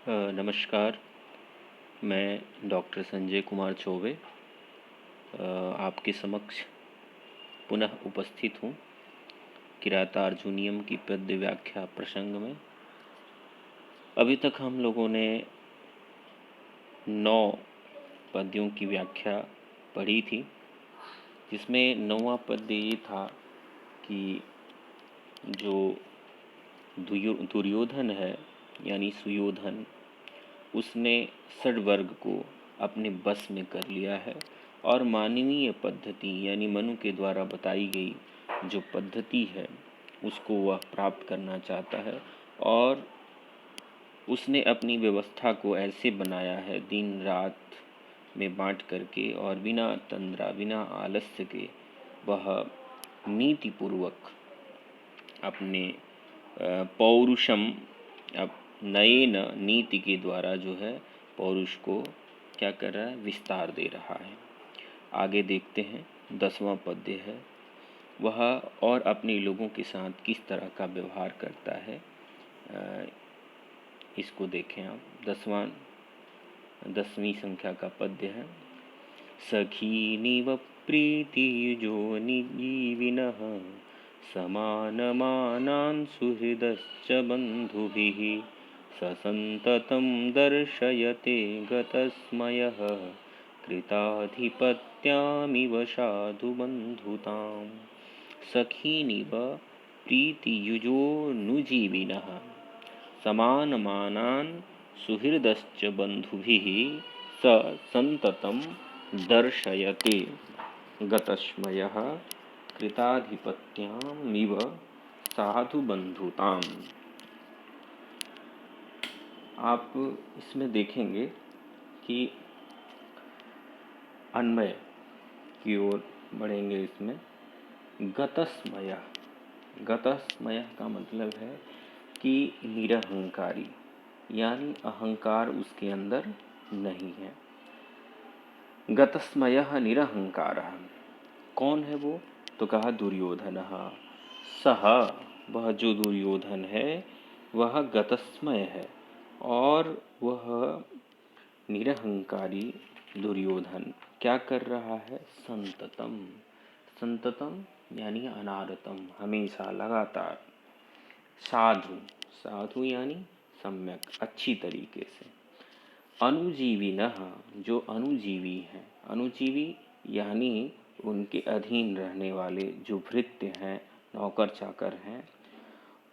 नमस्कार। मैं डॉक्टर संजय कुमार चौबे आपके समक्ष पुनः उपस्थित हूँ किरातार्जुनीयम की पद्य व्याख्या प्रसंग में। अभी तक हम लोगों ने 9 पद्यों की व्याख्या पढ़ी थी, जिसमें 9वां पद्य ये था कि जो दुर्योधन है यानी सुयोधन, उसने षड्वर्ग को अपने बस में कर लिया है और मानवीय पद्धति यानी मनु के द्वारा बताई गई जो पद्धति है उसको वह प्राप्त करना चाहता है। और उसने अपनी व्यवस्था को ऐसे बनाया है दिन रात में बांट करके, और बिना तंद्रा बिना आलस्य के वह नीतिपूर्वक अपने पौरुषम अब नयेन नीति के द्वारा जो है पौरुष को क्या कर रहा है, विस्तार दे रहा है। आगे देखते हैं। 10वां पद्य है वह और अपने लोगों के साथ किस तरह का व्यवहार करता है, इसको देखें आप। 10वीं संख्या का पद्य है। सखीनिव प्रीतियुजो निजीविनः समानमानान् सुहृदश्च बन्धुभिः ससन्ततं दर्शयते गतस्मयः कृताधिपत्यामिव साधुबन्धुताम्। सखीनिव प्रीतियुजोऽनुजीविनः समानमानान् सुहृदश्च बन्धुभिः स सन्ततं दर्शयते गतस्मयः कृताधिपत्यामिव साधुबन्धुताम्। आप इसमें देखेंगे कि अन्वय की ओर बढ़ेंगे। इसमें गतस्मयः, गतस्मयः का मतलब है कि निरहंकारी, यानी अहंकार उसके अंदर नहीं है। गतस्मयः निरहंकारः, कौन है वो? तो कहा दुर्योधनः। सह, वह जो दुर्योधन है वह गतस्मय है, और वह निरहंकारी दुर्योधन क्या कर रहा है? संततम, संततम यानी अनारतम, हमेशा लगातार। साधु, साधु यानी सम्यक, अच्छी तरीके से। अनुजीविनः, जो अनुजीवी हैं। अनुजीवी यानी उनके अधीन रहने वाले जो भृत्य हैं, नौकर चाकर हैं,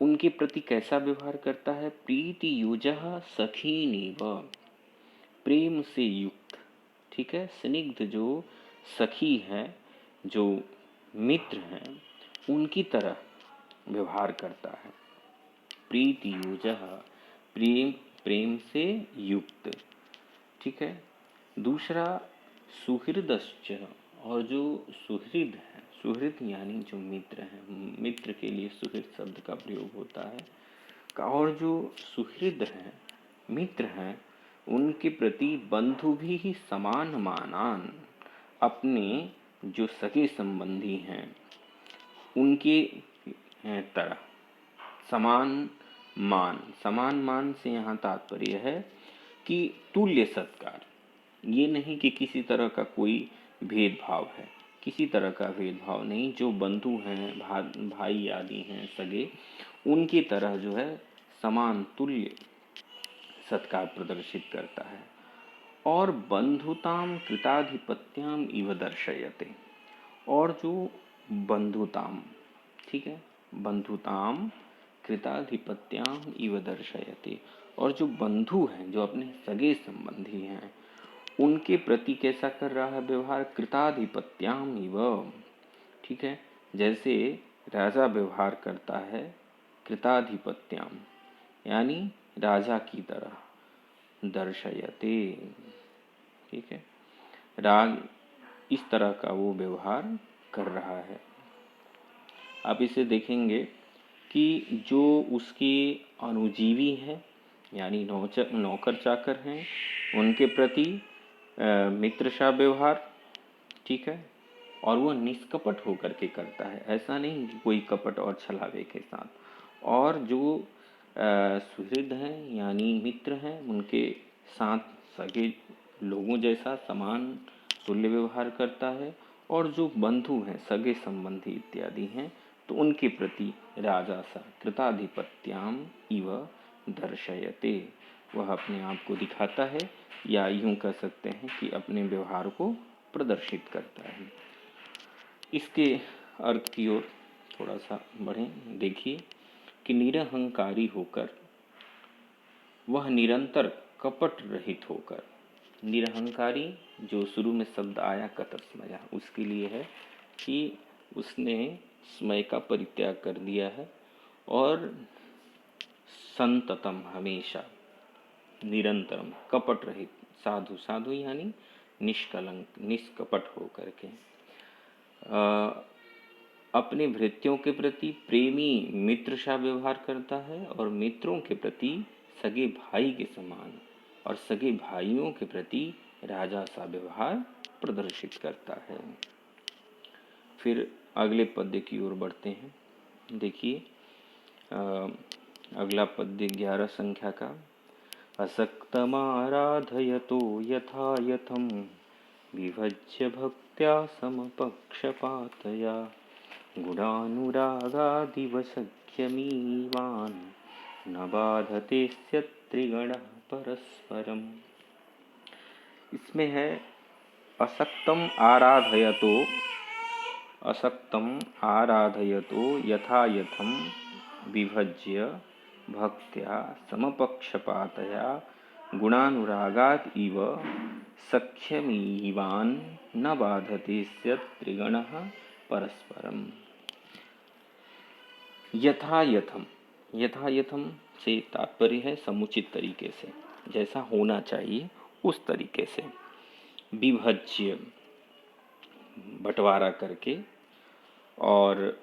उनके प्रति कैसा व्यवहार करता है? प्रीति युजः सखीनिव, प्रेम से युक्त, ठीक है, स्निग्ध जो सखी हैं, जो मित्र हैं, उनकी तरह व्यवहार करता है। प्रीति युजः, प्रेम, प्रेम से युक्त, ठीक है। दूसरा सुहृदश्च, और जो सुहृद है, सुहृद यानी जो मित्र हैं, मित्र के लिए सुहृद शब्द का प्रयोग होता है। और जो सुहृद हैं, मित्र हैं, उनके प्रति बंधु भी समान मानान, अपने जो सगे संबंधी हैं उनके तरह समान मान। समान मान से यहाँ तात्पर्य है कि तुल्य सत्कार, ये नहीं कि किसी तरह का कोई भेदभाव है, किसी तरह का भेदभाव नहीं। जो बंधु हैं, भाई आदि हैं सगे, उनकी तरह जो है समान तुल्य सत्कार प्रदर्शित करता है। और बंधुताम कृताधिपत्याम इव दर्शयते, और जो बंधुताम, ठीक है, बंधुताम कृताधिपत्याम इव दर्शयते, और जो बंधु हैं, जो अपने सगे संबंधी हैं, उनके प्रति कैसा कर रहा है व्यवहार? कृताधिपत्याम इव, ठीक है, जैसे राजा व्यवहार करता है कृताधिपत्याम यानी राजा की तरह, दर्शयते, ठीक है, राज इस तरह का वो व्यवहार कर रहा है। आप इसे देखेंगे कि जो उसके अनुजीवी हैं यानी नौकर चाकर हैं, उनके प्रति मित्र सा व्यवहार, ठीक है, और वह निष्कपट होकर के करता है, ऐसा नहीं कि कोई कपट और छलावे के साथ। और जो सुहृद हैं यानी मित्र हैं, उनके साथ सगे लोगों जैसा समान तुल्य व्यवहार करता है। और जो बंधु हैं, सगे संबंधी इत्यादि हैं, तो उनके प्रति राजा सा कृताधिपत्याम इव दर्शयते, वह अपने आप को दिखाता है, या यूं कह सकते हैं कि अपने व्यवहार को प्रदर्शित करता है। इसके अर्थ की ओर थोड़ा सा बढ़ें। देखिए कि निरहंकारी होकर, वह निरंतर कपट रहित होकर, निरहंकारी जो शुरू में शब्द आया कतस्मया, उसके लिए है कि उसने स्मय का परित्याग कर दिया है, और संततम हमेशा, निरंतरम कपट रहित, साधु, साधु यानी निष्कलंक निष्कपट होकर के अपने भृत्यों के प्रति प्रेमी मित्र सा व्यवहार करता है, और मित्रों के प्रति सगे भाई के समान, और सगे भाइयों के प्रति राजा सा व्यवहार प्रदर्शित करता है। फिर अगले पद्य की ओर बढ़ते हैं। देखिए अगला पद्य 11 संख्या का। असक्तमाराधयतो यथा यथं विभज्य भक्त्या समपक्षपातया गुणानुरागादिव सख्यमीवान् न बाधते त्रिगणः परस्परम। इसमें है असक्तम आराधयतो यथा यथम विभज्य भक्त्या समपक्षपातया गुणानुरागात् इव सख्यमीवान् न बाधते त्रिगणः परस्परम। यथा यथम, यथा यथम से तात्पर्य है समुचित तरीके से, जैसा होना चाहिए उस तरीके से। विभज्य बंटवारा करके और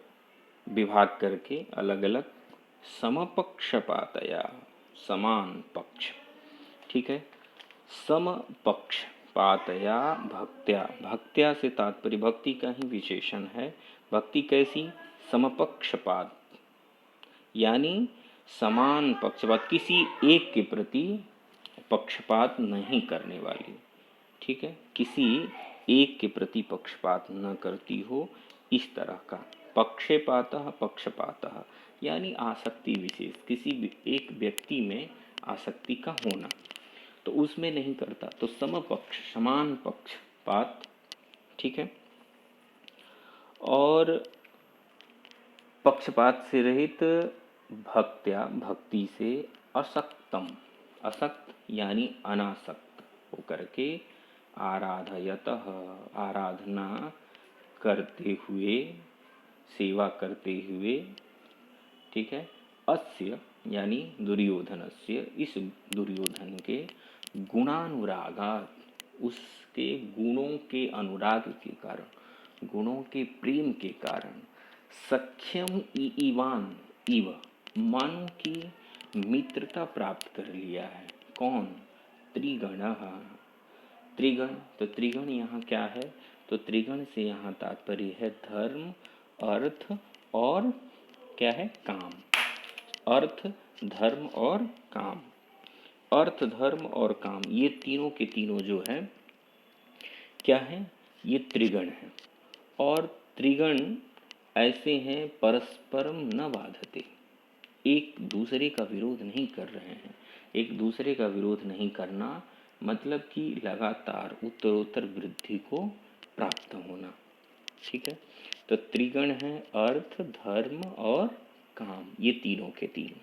विभाग करके अलग अलग, समपक्षपातया समान पक्ष, ठीक है। समपक्षपातया भक्त्या, भक्त्या से तात्पर्य भक्ति का ही विशेषण है। भक्ति कैसी? समपक्षपात यानी समान पक्षपात, किसी एक के प्रति पक्षपात नहीं करने वाली, ठीक है। किसी एक के प्रति पक्षपात न करती हो, इस तरह का। पक्षपातः पक्षपातः यानी आसक्ति विशेष, किसी एक व्यक्ति में आसक्ति का होना, तो उसमें नहीं करता, तो समपक्ष समान पक्षपात, ठीक है। और पक्षपात से रहित भक्त्या, भक्ति से असक्तम, असक्त यानी अनासक्त होकर के आराधयतः, आराधना करते हुए, सेवा करते हुए, ठीक है। अस्य यानी दुर्योधनस्य, इस दुर्योधन के गुणानुरागात्, उसके गुणों के अनुराग के कारण, गुणों के प्रेम के कारण, सख्यम इवान इव, मानो की मित्रता प्राप्त कर लिया है। कौन? त्रिगणः, त्रिगण। तो त्रिगण यहाँ क्या है? तो त्रिगण से यहाँ तात्पर्य है धर्म, अर्थ और क्या है? काम। अर्थ, धर्म और काम। अर्थ, धर्म और काम, ये तीनों के तीनों जो है क्या है? ये त्रिगण है। और त्रिगण ऐसे हैं परस्परम न बाधते, एक दूसरे का विरोध नहीं कर रहे हैं। एक दूसरे का विरोध नहीं करना मतलब कि लगातार उत्तरोत्तर वृद्धि को प्राप्त होना, ठीक है। तो त्रिगण है अर्थ, धर्म और काम, ये तीनों के तीनों।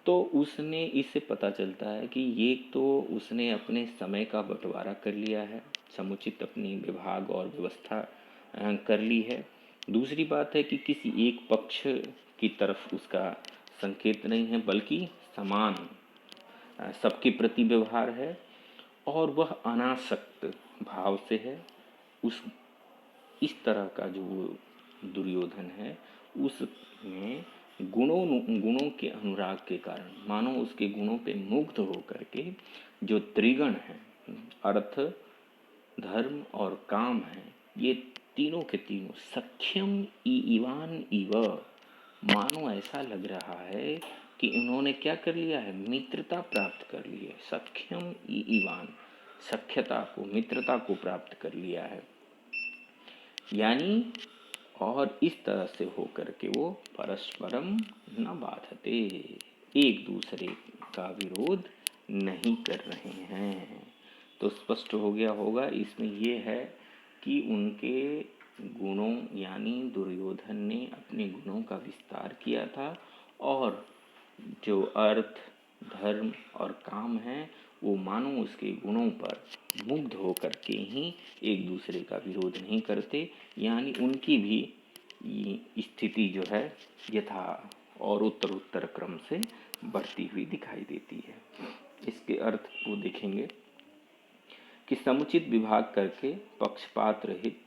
तो उसने, इससे पता चलता है कि ये तो उसने अपने समय का बंटवारा कर लिया है, समुचित अपनी विभाग और व्यवस्था कर ली है। दूसरी बात है कि किसी एक पक्ष की तरफ उसका संकेत नहीं है, बल्कि समान सबके प्रति व्यवहार है, और वह अनासक्त भाव से है। उस इस तरह का जो दुर्योधन है, उसमें गुणों के अनुराग के कारण, मानो उसके गुणों पे मुग्ध होकर के जो त्रिगण है, अर्थ, धर्म और काम है, ये तीनों के तीनों सख्यम इवान इव, मानो ऐसा लग रहा है कि इन्होंने क्या कर लिया है, मित्रता प्राप्त कर ली है। सख्यम ईवान, सख्यता को, मित्रता को प्राप्त कर लिया है। यानी और इस तरह से होकर के वो परस्परम न बाधते, एक दूसरे का विरोध नहीं कर रहे हैं। तो स्पष्ट हो गया होगा इसमें ये है कि उनके गुणों, यानी दुर्योधन ने अपने गुणों का विस्तार किया था और जो अर्थ, धर्म और काम है वो मानो उसके गुणों पर मुग्ध होकर के ही एक दूसरे का विरोध नहीं करते। यानी उनकी भी स्थिति जो है यथा और उत्तर क्रम से बढ़ती हुई दिखाई देती है। इसके अर्थ को देखेंगे कि समुचित विभाग करके पक्षपात रहित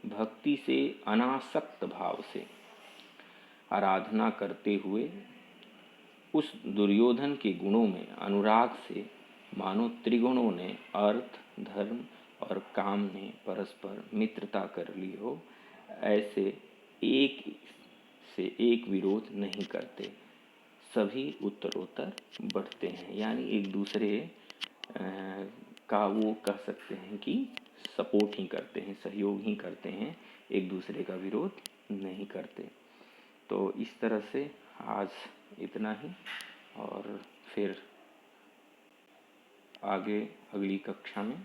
भक्ति से अनासक्त भाव से आराधना करते हुए उस दुर्योधन के गुणों में अनुराग से मानो त्रिगुणों ने, अर्थ, धर्म और काम ने परस्पर मित्रता कर ली हो, ऐसे एक से एक विरोध नहीं करते, सभी उत्तरोत्तर बढ़ते हैं। यानी एक दूसरे का वो कह सकते हैं कि सपोर्ट ही करते हैं, सहयोग ही करते हैं, एक दूसरे का विरोध नहीं करते। तो इस तरह से आज इतना ही, और फिर आगे अगली कक्षा में